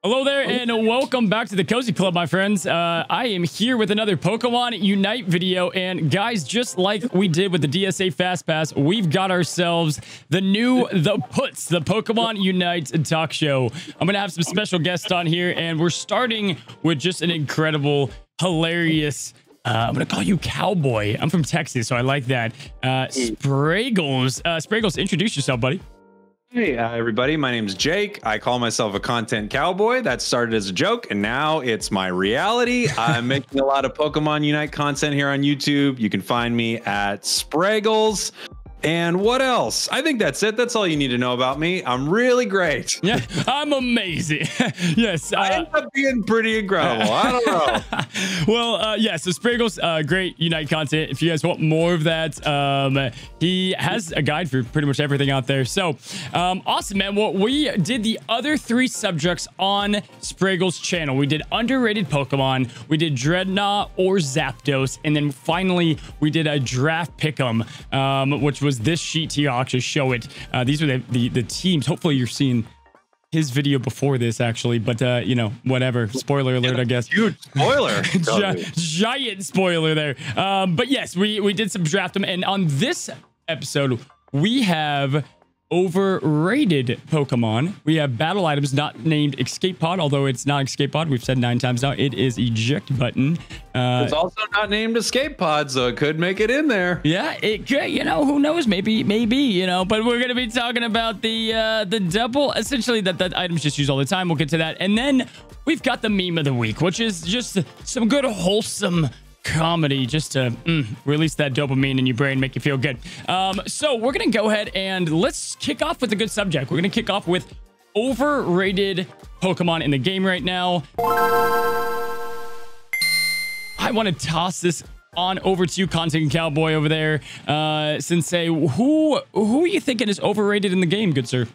Hello there, and welcome back to the Cozy Club, my friends. I am here with another Pokemon Unite video, and guys, just like we did with the DSA Fast Pass, we've got ourselves the P.U.T.S, the Pokemon Unite talk show. I'm gonna have some special guests on here, and we're starting with just an incredible, hilarious, I'm gonna call you Cowboy. I'm from Texas, so I like that. Spragels. Spragels, introduce yourself, buddy. Hey, everybody. My name's Jake. I call myself a content cowboy. That started as a joke, and now it's my reality. I'm making a lot of Pokemon Unite content here on YouTube. You can find me at Spragels. And what else? I think that's it. That's all you need to know about me. I'm really great. Yeah, I'm amazing. Yes. I end up being pretty incredible. I don't know. Well, yeah, so Spragels, great Unite content. If you guys want more of that, he has a guide for pretty much everything out there. So, awesome, man. Well, we did the other 3 subjects on Spragels' channel. We did underrated Pokemon, we did Drednaw or Zapdos, and then finally, we did a draft pick'em, which was this sheet here. I'll actually show it. These are the teams. Hopefully you're seeing his video before this, actually, but you know, whatever. Spoiler alert, I guess. Huge spoiler. Giant spoiler there. But yes, we did some draft them, and on this episode we have overrated Pokemon. We have battle items not named Escape Pod, although it's not Escape Pod. We've said 9 times now. It is Eject Button. It's also not named Escape Pod, so it could make it in there. Yeah, it could. You know, who knows? Maybe. You know. But we're gonna be talking about the double. Essentially, that items just used all the time. We'll get to that, and then we've got the meme of the week, which is just some good wholesome comedy, just to release that dopamine in your brain, make you feel good. So we're gonna go ahead and let's kick off with a good subject. We're gonna kick off with overrated Pokemon in the game right now. I want to toss this on over to you, Content Cowboy over there. Sensei, who are you thinking is overrated in the game, good sir?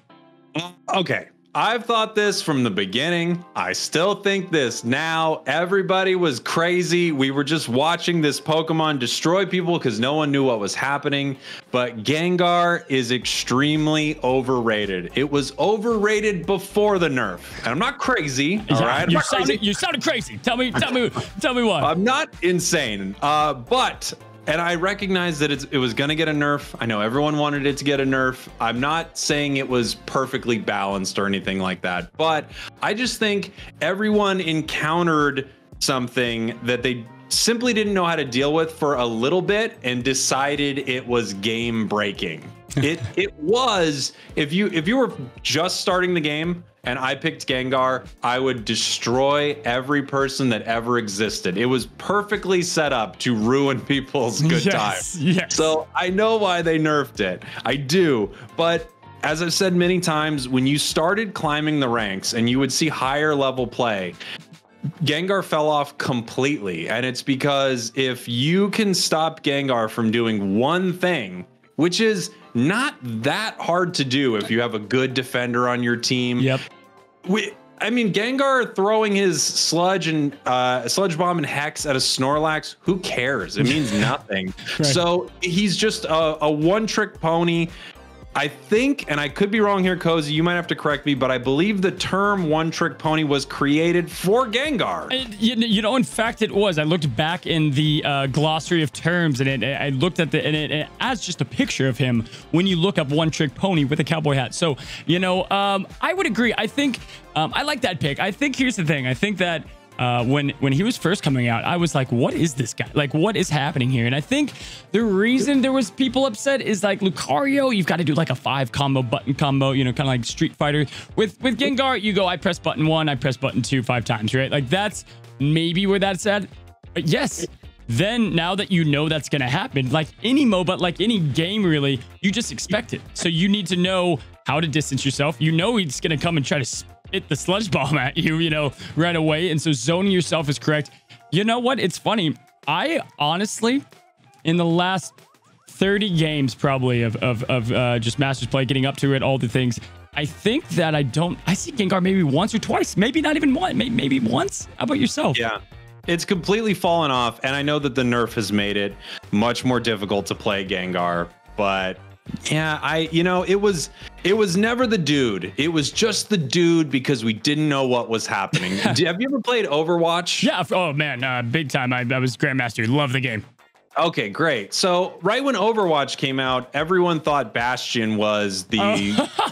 Okay. I've thought this from the beginning. I still think this now. Everybody was crazy. We were just watching this Pokemon destroy people because no one knew what was happening. But Gengar is extremely overrated. It was overrated before the nerf. And I'm not crazy. All right. You sounded crazy. Tell me what. I'm not insane. And I recognize that it was going to get a nerf. I know everyone wanted it to get a nerf. I'm not saying it was perfectly balanced or anything like that, but I just think everyone encountered something that they simply didn't know how to deal with for a little bit and decided it was game breaking. It was, if you were just starting the game and I picked Gengar, I would destroy every person that ever existed. It was perfectly set up to ruin people's good time. Yes. So I know why they nerfed it. I do. But as I've said many times, when you started climbing the ranks and you would see higher level play, Gengar fell off completely. And it's because if you can stop Gengar from doing one thing, which is not that hard to do if you have a good defender on your team. Yep. I mean, Gengar throwing his Sludge and Sludge Bomb and Hex at a Snorlax, who cares? It means nothing. Right. So he's just a one-trick pony. I think, and I could be wrong here, Cozy, you might have to correct me, but I believe the term one-trick pony was created for Gengar. You know, in fact, it was. I looked back in the glossary of terms, and I looked at it as just a picture of him when you look up one-trick pony with a cowboy hat. So, you know, I would agree. I think I like that pick. I think here's the thing. I think that when he was first coming out, I was like, what is this guy? Like, what is happening here? And I think the reason there was people upset is like Lucario, you've got to do like a 5 combo button combo, you know, kind of like Street Fighter. With Gengar, you go, I press button 1, I press button 2 5 times, right? Like that's maybe where that's at. But yes, then now that you know that's going to happen, like any MOBA, like any game really, you just expect it. So you need to know how to distance yourself. You know he's going to come and try to hit the Sludge Bomb at you, you know, right away. And so zoning yourself is correct. You know what? It's funny. I honestly, in the last 30 games probably of just Masters Play, getting up to it, all the things, I think that I see Gengar maybe once or twice, maybe not even one, maybe once. How about yourself? Yeah. It's completely fallen off, and I know that the nerf has made it much more difficult to play Gengar, but yeah, it was It was never the dude. It was just the dude because we didn't know what was happening. Have you ever played Overwatch? Yeah. Oh man, big time. I was Grandmaster. Love the game. Okay, great. So right when Overwatch came out, everyone thought Bastion was the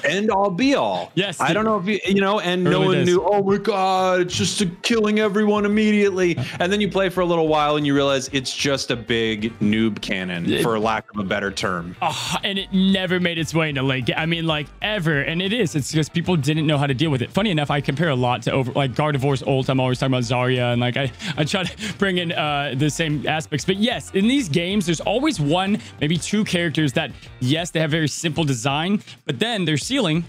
end all be all. Yes. I don't know if you know, and no one knew, oh my God, it's just killing everyone immediately. And then you play for a little while and you realize it's just a big noob cannon, for lack of a better term. And it never made its way into late. I mean, like ever. And it's because people didn't know how to deal with it. Funny enough, I compare a lot to like Gardevoir's ult. I'm always talking about Zarya, and like I try to bring in the same aspects. But yes, in these games, there's always one, maybe two characters that, yes, they have very simple design, but then their ceiling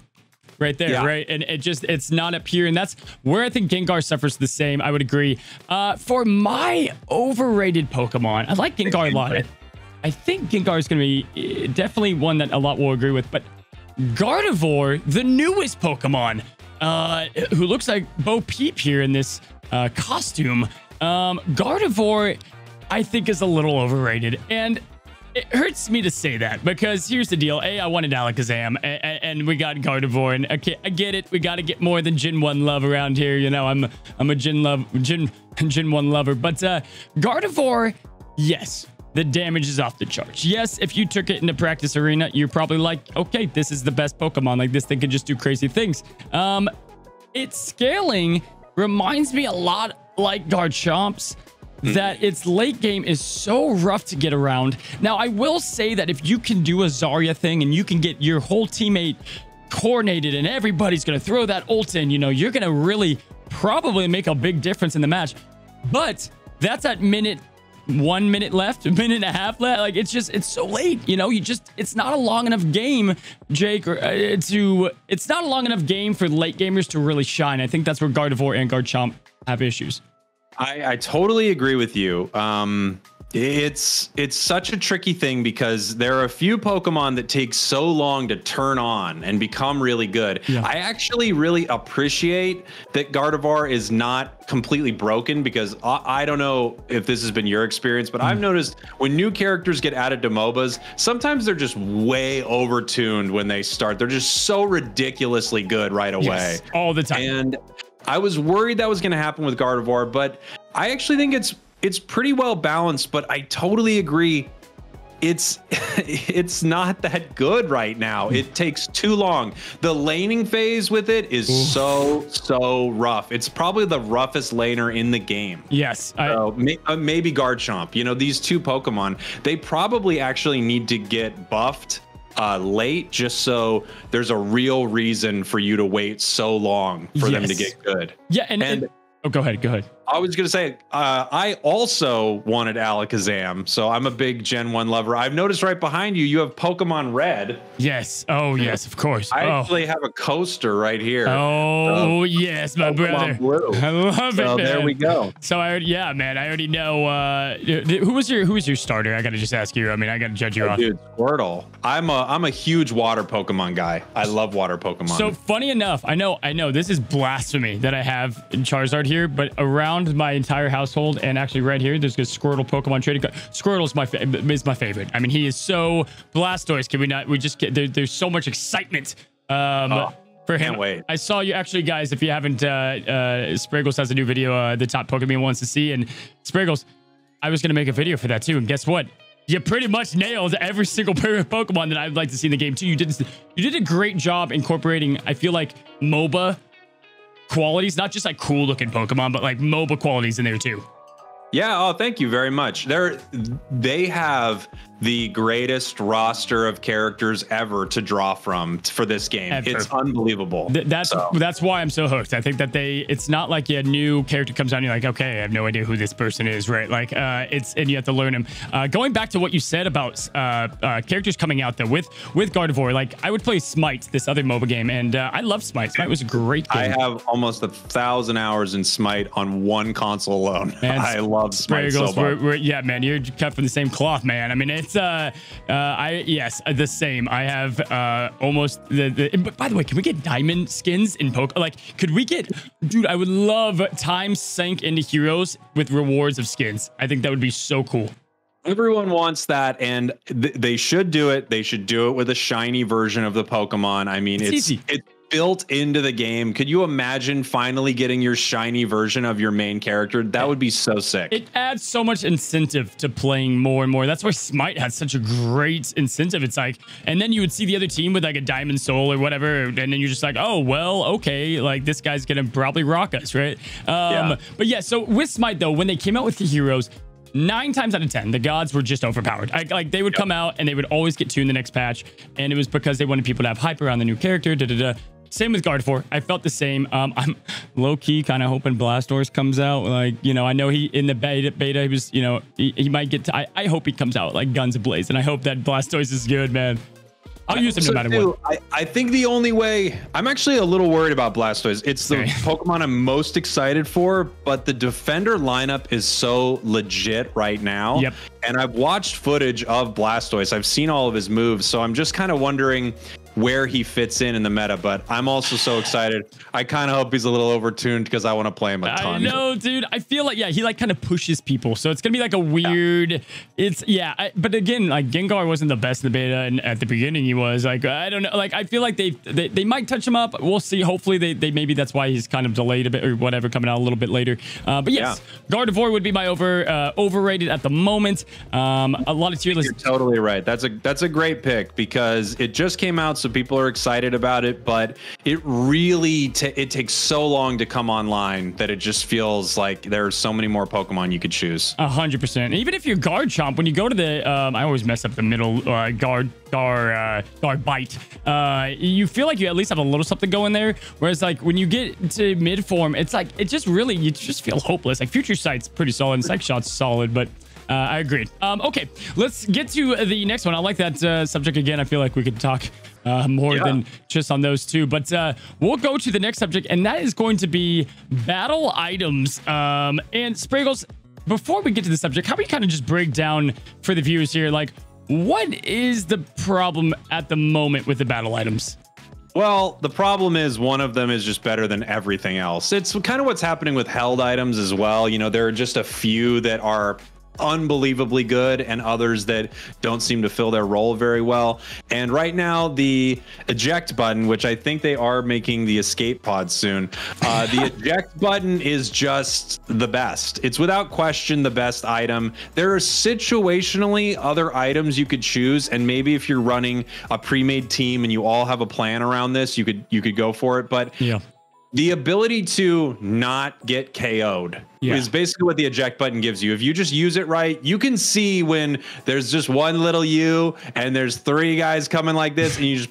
right there, right? And it's not up here. And that's where I think Gengar suffers the same. I would agree. For my overrated Pokemon, I like Gengar a lot. I think Gengar is going to be definitely one that a lot will agree with, but Gardevoir, the newest Pokemon, who looks like Bo Peep here in this costume. Gardevoir, I think, is a little overrated, and it hurts me to say that because here's the deal. I wanted Alakazam, and we got Gardevoir, and okay, I get it. We got to get more than Gen 1 love around here. You know, I'm a Gen 1 lover, but Gardevoir, yes, the damage is off the charts. Yes, if you took it in the practice arena, you're probably like, okay, this is the best Pokemon. Like, this thing can just do crazy things. Its scaling reminds me a lot like Garchomp's, that its late game is so rough to get around. Now, I will say that if you can do a Zarya thing and you can get your whole teammate coordinated and everybody's going to throw that ult in, you know, you're going to really probably make a big difference in the match. But that's at 1 minute left, a minute and a half left. Like, it's so late, you know, it's not a long enough game, Jake, it's not a long enough game for late gamers to really shine. I think that's where Gardevoir and Garchomp have issues. I totally agree with you. It's such a tricky thing because there are a few Pokemon that take so long to turn on and become really good. Yeah. I actually really appreciate that Gardevoir is not completely broken because I don't know if this has been your experience, but I've noticed when new characters get added to MOBAs, sometimes they're just way overtuned when they start. They're just so ridiculously good right away. Yes, all the time. And I was worried that was going to happen with Gardevoir, but I actually think it's pretty well balanced. But I totally agree, it's not that good right now. It takes too long. The laning phase with it is so rough. It's probably the roughest laner in the game. Yes, so maybe Garchomp. You know, these two Pokemon, they probably actually need to get buffed late, just so there's a real reason for you to wait so long for them to get good. Yeah, and oh, go ahead. I was gonna say, I also wanted Alakazam, so I'm a big Gen 1 lover. I've noticed right behind you, you have Pokemon Red. Yes. Oh, yes, of course. I actually have a coaster right here. Oh, yes, my brother. Blue. I love it, man. There we go. So I already know. Who was your starter? I gotta just ask you. I mean, I gotta judge you off. Dude, Squirtle. I'm a huge water Pokemon guy. I love water Pokemon. So funny enough, I know this is blasphemy that I have Charizard here, but around my entire household and actually right here, there's a Squirtle Pokemon trading card. Squirtle is my favorite. I mean, he is so Blastoise. Can we not? We just get there's so much excitement. For him. Can't wait. I saw you actually, guys. If you haven't, Spragels has a new video. The top Pokemon wants to see, and Spragels, I was gonna make a video for that too. And guess what? You pretty much nailed every single Pokemon that I'd like to see in the game too. You did a great job incorporating, I feel like, MOBA qualities, not just like cool looking Pokemon, but like MOBA qualities in there too. Yeah. Oh, thank you very much. They have the greatest roster of characters ever to draw from for this game. It's unbelievable. That's why I'm so hooked. I think that it's not like a new character comes out and you're like, okay, I have no idea who this person is, right? Like and you have to learn him. Going back to what you said about characters coming out there with Gardevoir, like I would play Smite, this other MOBA game, and I love Smite. Smite was a great game. I have almost 1,000 hours in Smite on one console alone. Man, I love Smite so much. Yeah, man, you're cut from the same cloth, man. I mean, it's the same. I have almost but by the way, can we get diamond skins in Poke? Like, could we get, dude, I would love time sank into heroes with rewards of skins. I think that would be so cool. Everyone wants that, and they should do it. They should do it with a shiny version of the Pokemon. I mean, it's built into the game. Could you imagine finally getting your shiny version of your main character? That would be so sick. It adds so much incentive to playing more and more. That's why Smite has such a great incentive. It's like, and then you would see the other team with like a Diamond Soul or whatever, and then you're just like, oh, well, okay, like this guy's gonna probably rock us, right? But yeah, so with Smite though, when they came out with the heroes, 9 times out of 10, the gods were just overpowered. Like they would come out and they would always get tuned the next patch, and it was because they wanted people to have hype around the new character. Same with Gardevoir. I felt the same. I'm low-key kind of hoping Blastoise comes out. Like, you know, I know he in the beta he was, you know, he might get to, I hope he comes out like guns ablaze, and I hope that Blastoise is good, man. I'll use him no matter what. I think the only way, I'm actually a little worried about Blastoise. It's the Pokemon I'm most excited for, but the defender lineup is so legit right now. Yep. And I've watched footage of Blastoise. I've seen all of his moves, so I'm just kind of wondering where he fits in the meta, but I'm also so excited. I kind of hope he's a little overtuned because I want to play him a ton. I know, dude. I feel like, yeah, he like kind of pushes people. So it's going to be like a weird, but again, like Gengar wasn't the best in the beta, and at the beginning he was like, I don't know. Like, I feel like they might touch him up. We'll see. Hopefully they maybe that's why he's kind of delayed a bit or whatever, coming out a little bit later. But yes, Gardevoir would be my overrated at the moment. A lot of tier lists. You're totally right. That's a great pick because it just came out, so people are excited about it, but it really it takes so long to come online that it just feels like there are so many more Pokemon you could choose. 100%. Even if you're Garchomp, when you go to the I always mess up the middle Garbite, you feel like you at least have a little something going there, whereas like when you get to mid form, it's like it just really, you just feel hopeless. Like Future Sight's pretty solid and Psych Shot's solid, but I agreed. Okay, let's get to the next one. I like that subject again. I feel like we could talk more than just on those two, but we'll go to the next subject, and that is going to be battle items. And Spragels, before we get to the subject, how about you kind of just break down for the viewers here, like what is the problem at the moment with the battle items? Well, the problem is one of them is just better than everything else. It's kind of what's happening with held items as well. You know, there are just a few that are unbelievably good and others that don't seem to fill their role very well. And right now the eject button, which I think they are making the escape pod soon, the eject button is just the best. It's without question the best item. There are situationally other items you could choose, and maybe if you're running a pre-made team and you all have a plan around this, you could go for it. But yeah, the ability to not get KO'd is basically what the eject button gives you. If you just use it right, you can see when there's just one little you and there's 3 guys coming like this, and you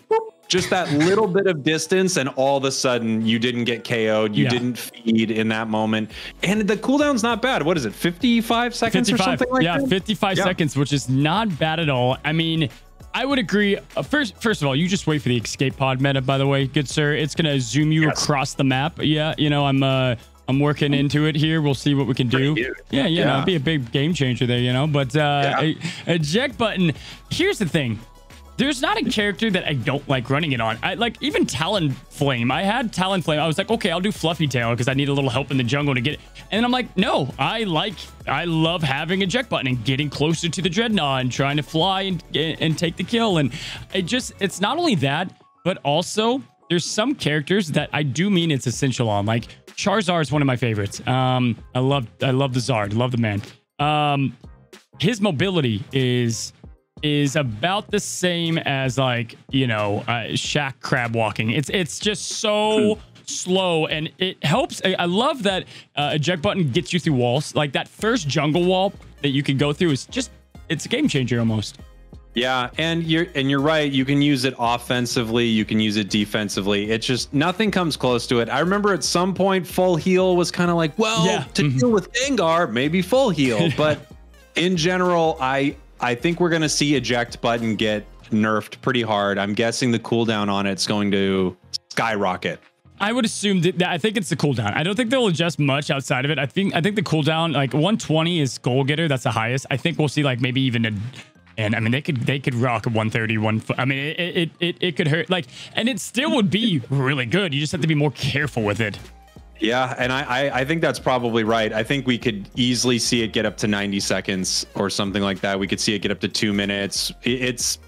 just that little bit of distance, and all of a sudden you didn't get KO'd. You didn't feed in that moment. And the cooldown's not bad. What is it, 55 seconds 55, or something like that? 55 seconds, which is not bad at all. I mean, I would agree. First of all, you just wait for the escape pod meta, by the way, good sir. It's going to zoom you across the map. Yeah, you know, I'm working into it here. We'll see what we can do. Yeah, it'll be a big game changer there, you know. But eject button, here's the thing. There's not a character that I don't like running it on. I like even Talonflame. I had Talonflame. I was like, okay, I'll do Fluffy Tail because I need a little help in the jungle to get it. And I'm like, no, I love having eject button and getting closer to the Drednaw and trying to fly and take the kill. And it's not only that, but also there's some characters that I do mean it's essential on. Like Charizard is one of my favorites. I love the Zard, love the man. His mobility is about the same as like, you know, Shaq crab walking. It's just so slow, and it helps. I love that eject button gets you through walls. Like that first jungle wall that you can go through is just, it's a game changer almost. Yeah, and you're right. You can use it offensively, you can use it defensively. It's just nothing comes close to it. I remember at some point full heal was kind of like, well, to deal with Gengar, maybe full heal. But in general, I think we're going to see eject button get nerfed pretty hard. I'm guessing the cooldown on it's going to skyrocket. I would assume that I think it's the cooldown. I don't think they'll adjust much outside of it. I think the cooldown, like 120 is goal getter. That's the highest. I think we'll see like maybe even and I mean, they could rock a 130, I mean, it could hurt, like, and it still would be really good. You just have to be more careful with it. Yeah, and I think that's probably right. I think we could easily see it get up to 90 seconds or something like that. We could see it get up to 2 minutes. It's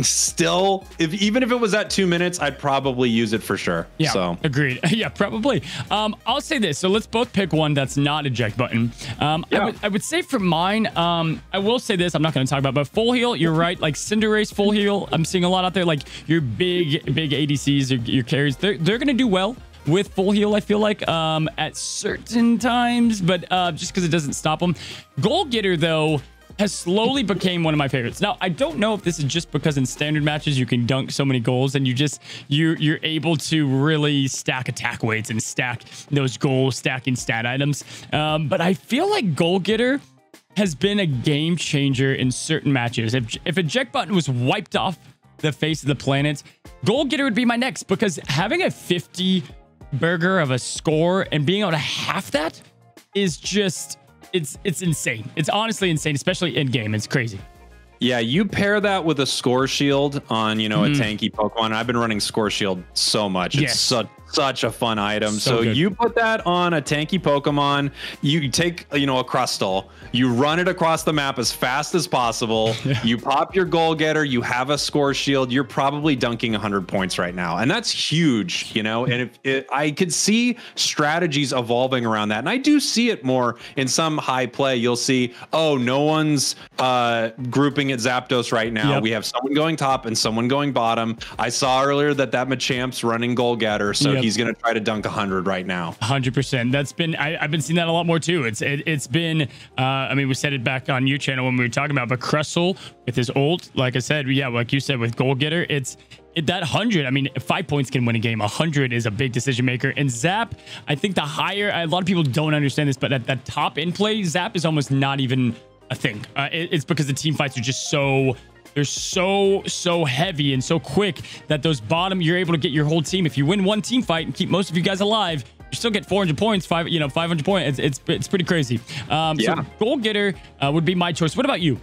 still, even if it was at 2 minutes, I'd probably use it for sure. Yeah, so agreed. Yeah, probably. I'll say this. So let's both pick one that's not eject button. I would say for mine, I will say this. I'm not going to talk about, but full heal. You're right. Like Cinderace full heal. I'm seeing a lot out there. Like your big ADCs, your carries. They're going to do well with full heal, I feel like, at certain times, but just because it doesn't stop them. Goal Getter, though, has slowly became one of my favorites. Now, I don't know if this is just because in standard matches you can dunk so many goals and you're able to really stack attack weights and stack those goal stacking stat items. But I feel like Goal Getter has been a game changer in certain matches. If Eject Button was wiped off the face of the planet, Goal Getter would be my next, because having a 50 burger of a score and being able to half that is just, it's insane. It's honestly insane, especially in game. It's crazy. Yeah, you pair that with a score shield on, a tanky Pokemon. I've been running score shield so much. It's such a fun item. So you put that on a tanky Pokemon, you take, a Crustle, you run it across the map as fast as possible. You pop your Goal Getter, you have a score shield, you're probably dunking 100 points right now. And that's huge, and I could see strategies evolving around that. And I do see it more in some high play. You'll see, oh, no one's grouping at Zapdos right now. We have someone going top and someone going bottom. I saw earlier that Machamp's running Goal Getter, so he's going to try to dunk 100 right now. 100%. That's been, I've been seeing that a lot more too. It's been, I mean, we said it back on your channel when we were talking about, but Crustle with his ult, like I said, like you said with Goal Getter, that 100, I mean, 5 points can win a game. 100 is a big decision maker. And Zap, I think the higher, a lot of people don't understand this, but at that top in play, Zap is almost not even a thing. It's because the team fights are just they're so heavy and so quick that those bottom, you're able to get your whole team. If you win one team fight and keep most of you guys alive, you still get 400 points, 500 points. It's pretty crazy. So Goal Getter would be my choice. What about you?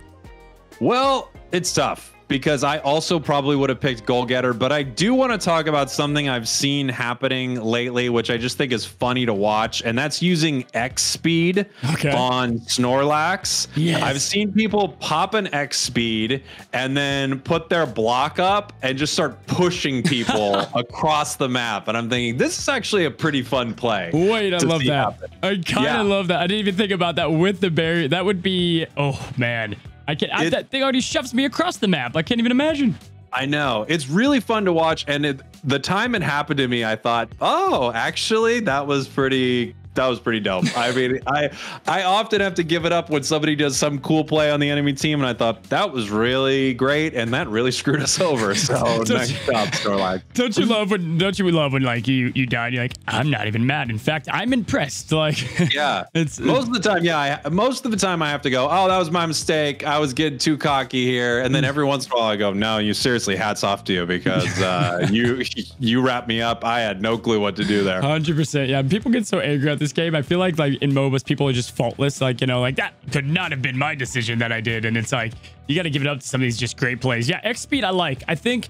Well, it's tough, because I also probably would have picked Goal Getter, but I do want to talk about something I've seen happening lately, which I just think is funny to watch, and that's using XSpeed on Snorlax. Yes. I've seen people pop an XSpeed and then put their block up and just start pushing people across the map, and I'm thinking, this is actually a pretty fun play. Wait, I love that. I kind of love that. I didn't even think about that with the barrier. That would be, oh man. That thing already shoves me across the map. I can't even imagine. I know. It's really fun to watch. And the time it happened to me, I thought, oh, actually, that was pretty dope. I mean, I often have to give it up when somebody does some cool play on the enemy team, and I thought that was really great, and that really screwed us over. So nice job, Snorlax. Don't you love when like you die and you're like, I'm not even mad. In fact, I'm impressed. Like, yeah, most of the time I have to go, oh, that was my mistake. I was getting too cocky here, and then every once in a while I go, no, you seriously, hats off to you, because you wrapped me up. I had no clue what to do there. 100%. Yeah, people get so angry at this game. I feel like in MOBAs, people are just faultless. Like, like that could not have been my decision that I did. And it's like, you got to give it up to some of these just great plays. Yeah, XSpeed I think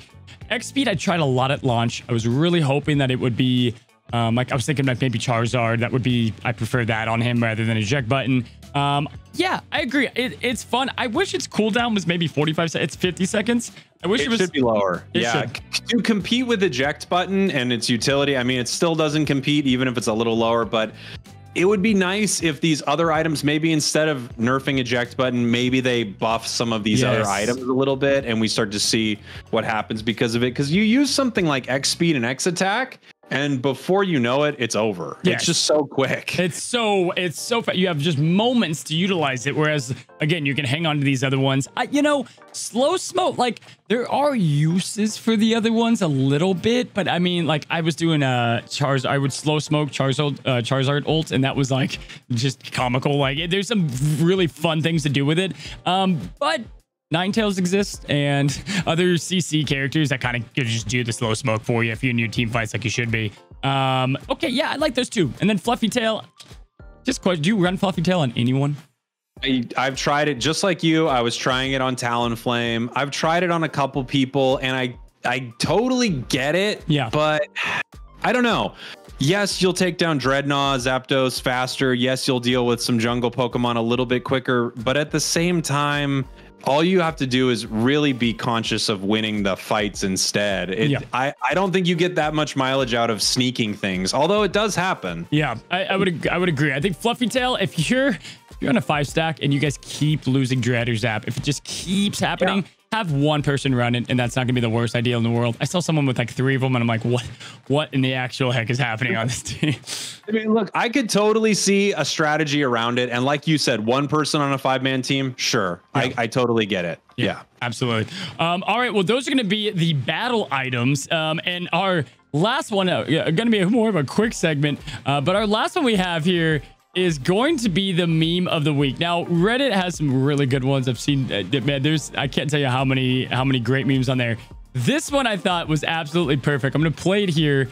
XSpeed I tried a lot at launch. I was really hoping that it would be like I was thinking like maybe Charizard. That would be, I prefer that on him rather than Eject Button. Yeah, I agree. It's fun. I wish its cooldown was maybe 45 seconds. It's 50 seconds. I wish it should be lower. To compete with Eject Button and its utility, I mean, it still doesn't compete even if it's a little lower, but it would be nice if these other items, maybe instead of nerfing Eject Button, maybe they buff some of these other items a little bit and we start to see what happens because of it. Because you use something like X Speed and X Attack, and before you know it, it's over. Yes. It's just so quick. It's so fast. You have just moments to utilize it. Whereas, again, you can hang on to these other ones. Slow smoke, like there are uses for the other ones a little bit, but I mean, like I was doing Charizard, I would slow smoke Charizard ult, and that was like just comical. Like there's some really fun things to do with it. But Ninetales exist and other CC characters that kind of just do the slow smoke for you if you're in your team fights like you should be. Okay, yeah, I like those two. And then Fluffy Tail. Just question, do you run Fluffy Tail on anyone? I've tried it just like you. I was trying it on Talonflame. I've tried it on a couple people, and I totally get it. Yeah. But I don't know. Yes, you'll take down Drednaw, Zapdos faster. Yes, you'll deal with some jungle Pokemon a little bit quicker. But at the same time, all you have to do is really be conscious of winning the fights instead. I don't think you get that much mileage out of sneaking things, although it does happen. Yeah, I would agree. I think Fluffy Tail, if you're on a 5-stack and you guys keep losing Dread or Zap, if it just keeps happening, have one person run it, and that's not gonna be the worst idea in the world. I saw someone with like 3 of them, and I'm like, what in the actual heck is happening on this team? I mean, look, I could totally see a strategy around it, and like you said, one person on a 5-man team, sure, yeah. I totally get it. Yeah, absolutely. All right, well, those are gonna be the battle items, and our last one, gonna be more of a quick segment, but our last one we have here is going to be the meme of the week. Now, Reddit has some really good ones. I've seen, man, I can't tell you how many great memes on there. This one I thought was absolutely perfect. I'm going to play it here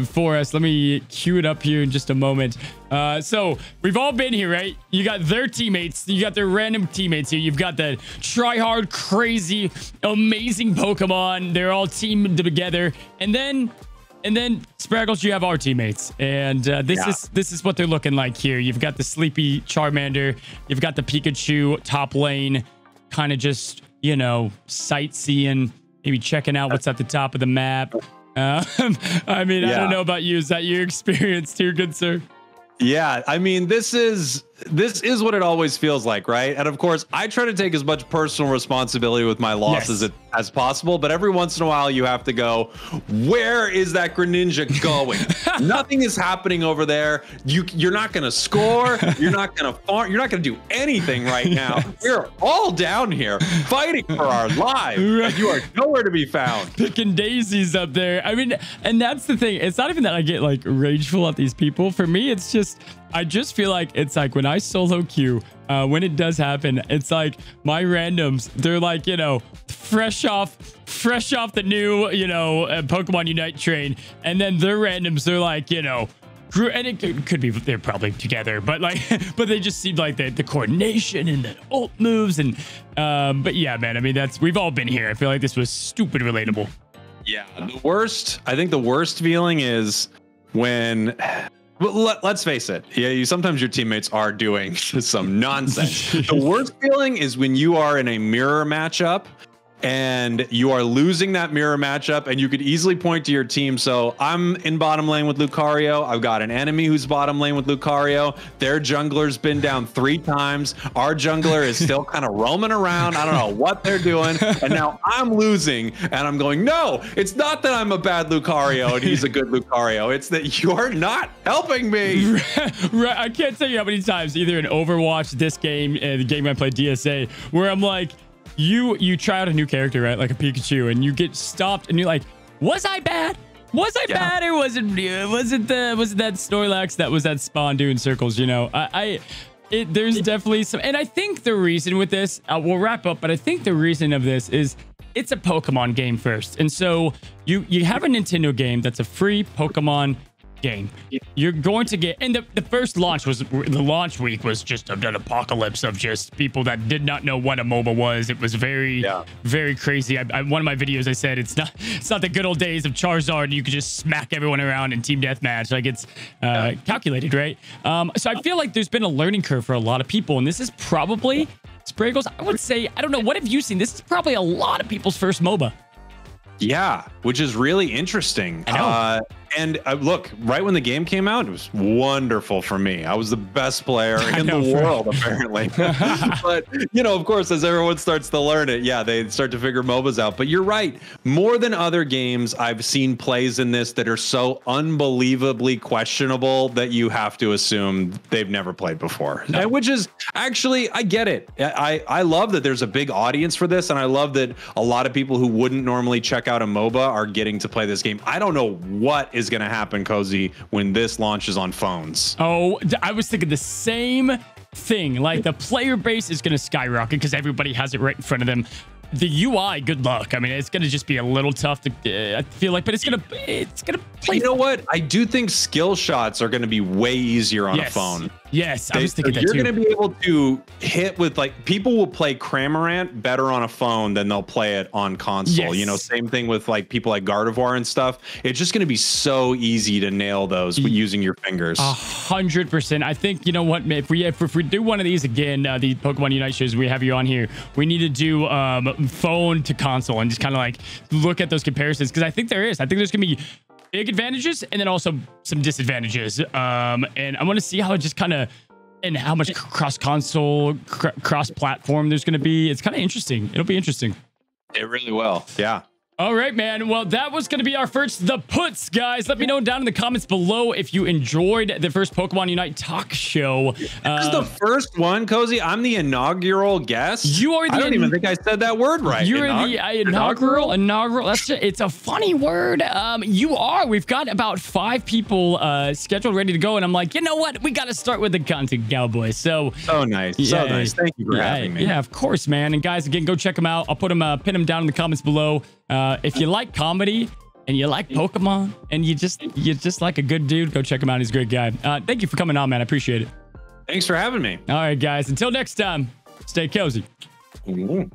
for us. Let me cue it up here in just a moment. So we've all been here, right? You got their teammates. You got their random teammates here. You've got the try-hard, crazy, amazing Pokemon. They're all teamed together. And then Spraggles, you have our teammates, and this is what they're looking like here. You've got the sleepy Charmander, you've got the Pikachu top lane, kind of just, you know, sightseeing, maybe checking out what's at the top of the map. I mean, I don't know about you. Is that your experience too, good sir? Yeah, I mean, this is what it always feels like, right? And of course, I try to take as much personal responsibility with my losses as possible, but every once in a while you have to go, where is that Greninja going? Nothing is happening over there. You're not going to score. You're not going to farm. You're not going to do anything right now. We're all down here fighting for our lives. And you are nowhere to be found. Picking daisies up there. I mean, and that's the thing. It's not even that I get like rageful at these people. For me, it's just, I just feel like it's like when I solo queue, when it does happen, it's like my randoms, they're like, you know, fresh off the new, you know, Pokemon Unite train. And then their randoms, they're like, you know, and it could be they're probably together, but like, but they just seem like the coordination and the ult moves. And, but yeah, man, I mean, we've all been here. I feel like this was stupid relatable. Yeah. I think the worst feeling is when, well, let's face it. Yeah, sometimes your teammates are doing some nonsense. The worst feeling is when you are in a mirror matchup and you are losing that mirror matchup, and you could easily point to your team. So I'm in bottom lane with Lucario. I've got an enemy who's bottom lane with Lucario. Their jungler's been down 3 times. Our jungler is still kind of roaming around. I don't know what they're doing. And now I'm losing, and I'm going, no, it's not that I'm a bad Lucario and he's a good Lucario. It's that you're not helping me. Right. I can't tell you how many times, either in Overwatch, this game, the game I played DSA, where I'm like, you try out a new character, right? Like a Pikachu, and you get stopped and you're like, was I bad? Was I bad, or was it that Snorlax that was at spawn doing circles, you know? There's definitely some, and I think the reason with this, we'll wrap up, but I think the reason of this is it's a Pokemon game first. And so you have a Nintendo game that's a free Pokemon game. You're going to get, and the first launch the launch week was just an apocalypse of just people that did not know what a MOBA was. It was very crazy. One of my videos, I said it's not the good old days of Charizard and you could just smack everyone around in team deathmatch. Like it's calculated, right? So I feel like there's been a learning curve for a lot of people, and this is probably, Spragels, I would say, I don't know, what have you seen? This is probably a lot of people's first MOBA. Yeah, which is really interesting. I know. And look, right when the game came out, it was wonderful for me. I was the best player in the world, apparently. But, you know, of course, as everyone starts to learn it, they start to figure MOBAs out. But you're right. More than other games, I've seen plays in this that are so unbelievably questionable that you have to assume they've never played before. No. Which is actually, I get it. I love that there's a big audience for this. And I love that a lot of people who wouldn't normally check out a MOBA are getting to play this game. I don't know what is going to happen, Cozy, when this launches on phones. Oh, I was thinking the same thing. Like the player base is going to skyrocket because everybody has it right in front of them. the UI, good luck. I mean, it's going to just be a little tough to, I feel like, but it's going to play. You know what? I do think skill shots are going to be way easier on a phone. Yes, I was thinking that you're too. You're going to be able to hit with, like, people will play Cramorant better on a phone than they'll play it on console. Yes. You know, same thing with like people like Gardevoir and stuff. It's just going to be so easy to nail those with using your fingers. 100%. I think, you know what, if we do one of these again, the Pokemon Unite shows, we have you on here, we need to do phone to console and just kind of like look at those comparisons, because I think there's going to be big advantages and then also some disadvantages. And I want to see how it just kind of, and how much cross-console, cross-platform there's going to be. It's kind of interesting. It'll be interesting. It really will. Yeah. All right, man. Well, that was going to be our first The P.U.T.S, guys. Let me know down in the comments below if you enjoyed the first Pokemon Unite talk show. This is the first one, Cozy. I'm the inaugural guest. You are the... I don't even think I said that word right. You're the inaugural. That's just, it's a funny word. You are. We've got about 5 people scheduled, ready to go. And I'm like, you know what? We got to start with the Content Cowboy. So nice. So nice. Thank you for having me. Yeah, of course, man. And guys, again, go check them out. I'll put them, pin them down in the comments below. If you like comedy and you like Pokemon and you just like a good dude, go check him out. He's a great guy. Thank you for coming on, man. I appreciate it. Thanks for having me. All right, guys. Until next time, stay cozy. Ooh.